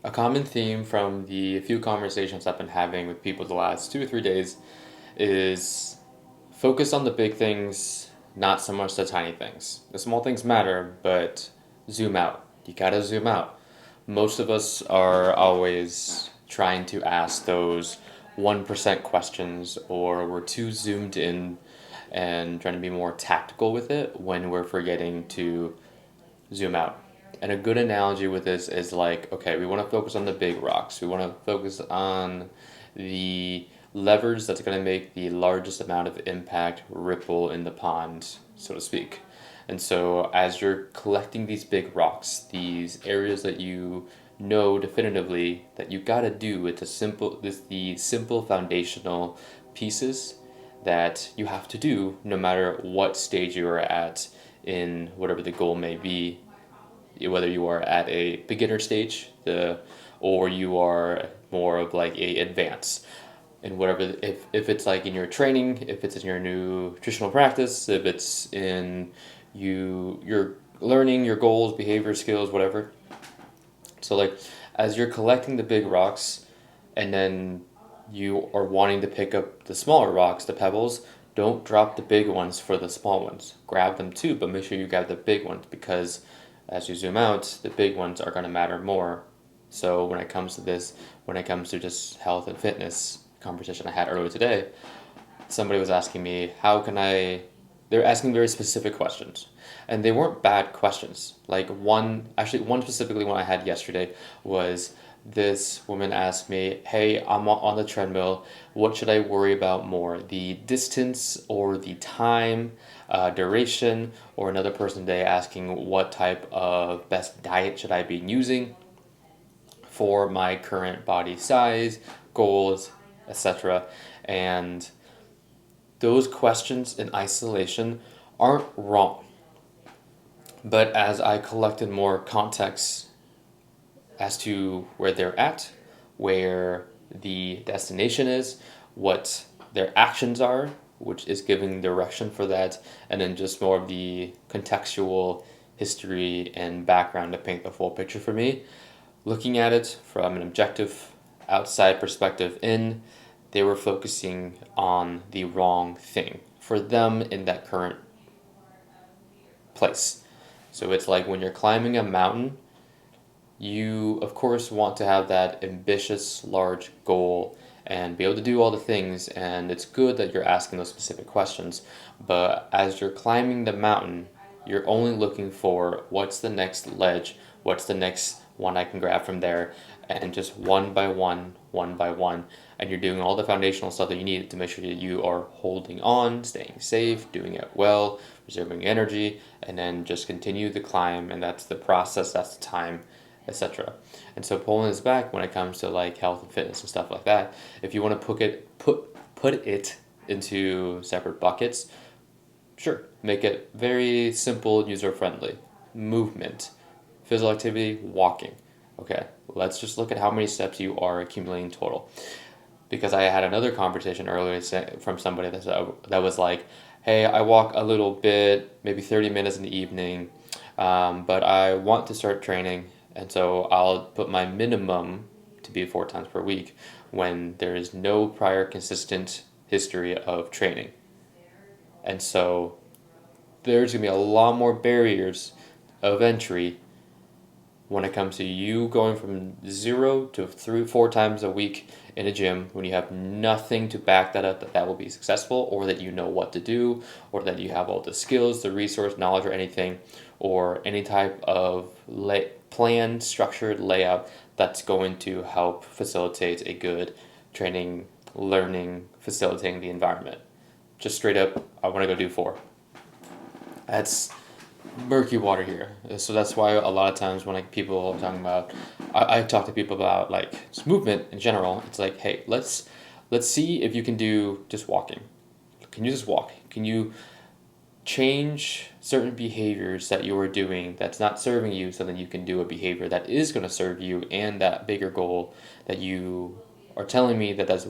A common theme from the few conversations I've been having with people the last 2 or 3 days is focus on the big things, not so much the tiny things. The small things matter, but zoom out. You gotta zoom out. Most of us are always trying to ask those 1% questions, or we're too zoomed in and trying to be more tactical with it when we're forgetting to zoom out. And a good analogy with this is like, okay, we want to focus on the big rocks. We want to focus on the levers that's going to make the largest amount of impact ripple in the pond, so to speak. And so, as you're collecting these big rocks, these areas that you know definitively that you got to do, it's the simple foundational pieces that you have to do no matter what stage you are at in whatever the goal may be, whether you are at a beginner stage, or you are more of like a advance, and whatever, if it's like in your training, if it's in your nutritional practice, if it's in you're learning your goals, behavior, skills, whatever. So like, as you're collecting the big rocks, and then you are wanting to pick up the smaller rocks, the pebbles, don't drop the big ones for the small ones. Grab them too, but make sure you grab the big ones, because as you zoom out, the big ones are going to matter more. So when it comes to this, when it comes to just health and fitness conversation I had earlier today, somebody was asking me, how can I, they're asking very specific questions. And they weren't bad questions. Like one specifically one I had yesterday was, this woman asked me, hey, I'm on the treadmill. What should I worry about more? The distance or the time, duration? Or another person today asking, what type of best diet should I be using for my current body size, goals, etc. And those questions in isolation aren't wrong. But as I collected more context as to where they're at, where the destination is, what their actions are, which is giving direction for that, and then just more of the contextual history and background to paint the full picture for me. Looking at it from an objective outside perspective in, they were focusing on the wrong thing for them in that current place. So it's like when you're climbing a mountain, you of course want to have that ambitious large goal and be able to do all the things, and it's good that you're asking those specific questions, but as you're climbing the mountain, you're only looking for what's the next ledge, what's the next one I can grab from there, and just one by one, and you're doing all the foundational stuff that you need to make sure that you are holding on, staying safe, doing it well, preserving energy, and then just continue the climb, and that's the process, that's the time, etc. And so pulling this back when it comes to like health and fitness and stuff like that, if you want to put it into separate buckets, sure, make it very simple, user friendly. Movement, physical activity, walking. Okay, let's just look at how many steps you are accumulating total. Because I had another conversation earlier from somebody that was like, hey, I walk a little bit, maybe 30 minutes in the evening, but I want to start training, and so I'll put my minimum to be 4 times per week when there is no prior consistent history of training. And so there's going to be a lot more barriers of entry when it comes to you going from 0 to 3 4 times a week in a gym when you have nothing to back that up, that will be successful, or that you know what to do, or that you have all the skills, the resource, knowledge, or anything, or any type of planned, structured layout that's going to help facilitate a good training, learning, facilitating the environment. Just straight up, I want to go do 4. That's murky water here. So that's why a lot of times when like people are talking about, I talk to people about like just movement in general. It's like, hey, let's see if you can do just walking. Can you just walk? Can you change certain behaviors that you are doing that's not serving you, so then you can do a behavior that is going to serve you and that bigger goal that you are telling me that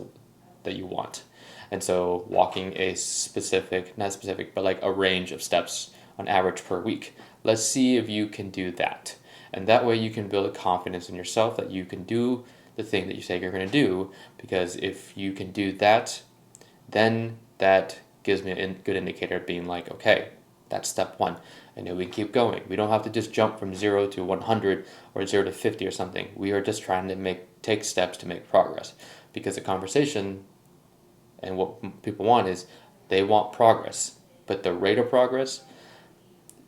you want. And so walking a specific, not specific, but like a range of steps on average per week. Let's see if you can do that. And that way you can build a confidence in yourself that you can do the thing that you say you're going to do, because if you can do that, then that gives me a good indicator of being like, okay, that's step one. And then we keep going. We don't have to just jump from 0 to 100 or 0 to 50 or something. We are just trying to take steps to make progress, because the conversation and what people want is they want progress, but the rate of progress,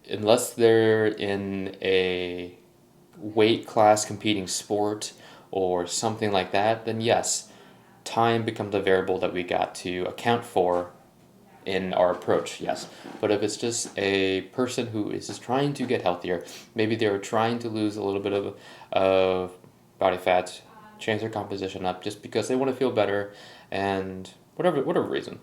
unless they're in a weight class competing sport or something like that, then yes, time becomes a variable that we got to account for in our approach, yes. But if it's just a person who is just trying to get healthier, maybe they're trying to lose a little bit of body fat, change their composition up just because they want to feel better, and whatever reason,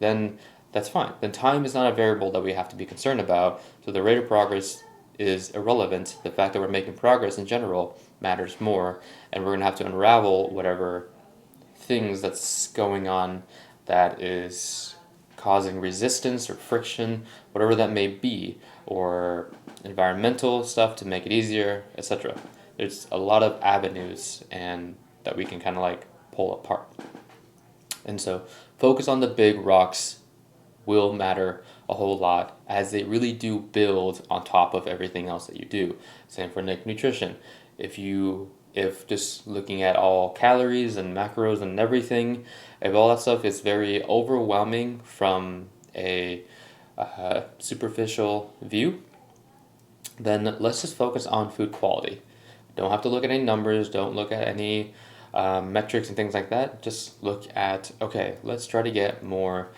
then that's fine. Then time is not a variable that we have to be concerned about. So the rate of progress is irrelevant. The fact that we're making progress in general matters more, and we're gonna have to unravel whatever things that's going on that is causing resistance or friction, whatever that may be, or environmental stuff to make it easier, etc. There's a lot of avenues and that we can kind of like pull apart. And so focus on the big rocks will matter a whole lot, as they really do build on top of everything else that you do. Same for nutrition. If just looking at all calories and macros and everything, if all that stuff is very overwhelming from a superficial view, then let's just focus on food quality. Don't have to look at any numbers, don't look at any metrics and things like that. Just look at, okay, let's try to get more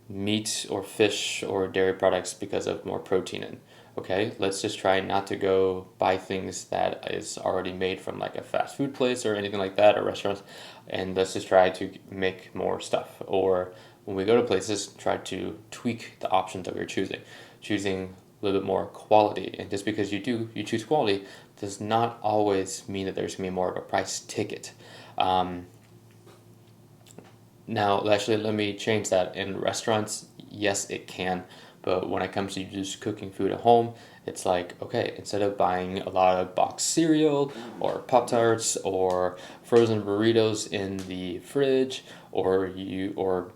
meat or fish or dairy products because of more protein in. Okay, let's just try not to go buy things that is already made from like a fast food place or anything like that, or restaurants, and let's just try to make more stuff. Or when we go to places, try to tweak the options that we're choosing a little bit more quality. And just because you choose quality does not always mean that there's gonna be more of a price ticket. Now, actually, let me change that. In restaurants, yes, it can. But when it comes to just cooking food at home, it's like, okay, instead of buying a lot of boxed cereal or Pop-Tarts or frozen burritos in the fridge or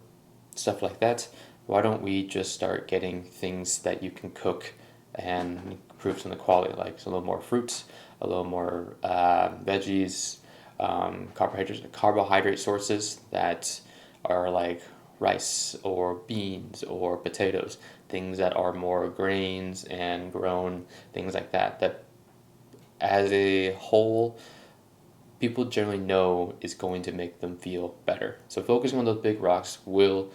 stuff like that, why don't we just start getting things that you can cook and improve some of the quality, like a little more fruits, a little more veggies, carbohydrate sources that are like rice or beans or potatoes, things that are more grains and grown, things like that, that as a whole, people generally know is going to make them feel better. So focusing on those big rocks will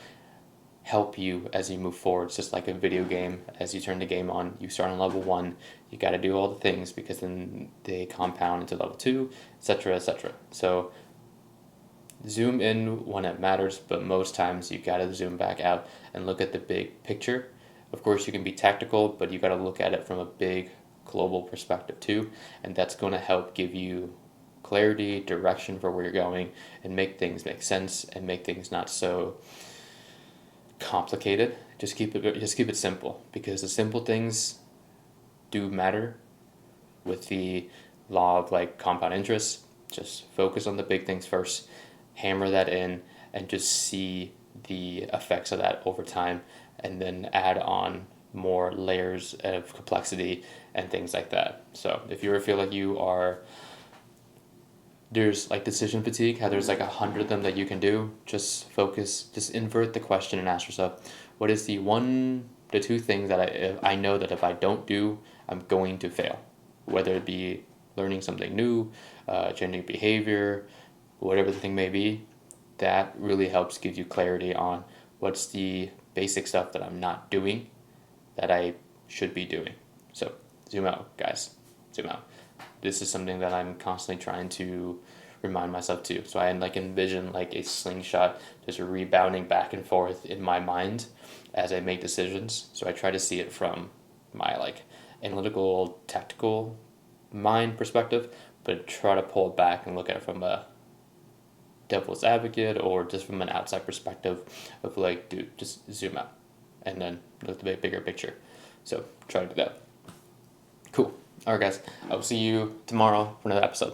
help you as you move forward. It's just like a video game. As you turn the game on, you start on level 1, you got to do all the things because then they compound into level 2, etc., etc. So zoom in when it matters, but most times you got to zoom back out and look at the big picture. Of course, you can be tactical, but you got to look at it from a big global perspective too, and that's going to help give you clarity, direction for where you're going, and make things make sense and make things not so complicated. Just keep it simple, because the simple things do matter. With the law of like compound interest, just focus on the big things first, hammer that in, and just see the effects of that over time, and then add on more layers of complexity and things like that. So if you ever feel like there's like decision fatigue, how there's like 100 of them that you can do, just focus, just invert the question and ask yourself, what is the 2 things that I know that if I don't do, I'm going to fail? Whether it be learning something new, changing behavior, whatever the thing may be, that really helps give you clarity on what's the basic stuff that I'm not doing that I should be doing. So zoom out, guys, zoom out. This is something that I'm constantly trying to remind myself too. So I like envision like a slingshot just rebounding back and forth in my mind as I make decisions. So I try to see it from my like analytical, tactical mind perspective, but try to pull it back and look at it from a devil's advocate or just from an outside perspective of like, dude, just zoom out and then look at the bigger picture. So try to do that. Cool. Alright, guys. I will see you tomorrow for another episode.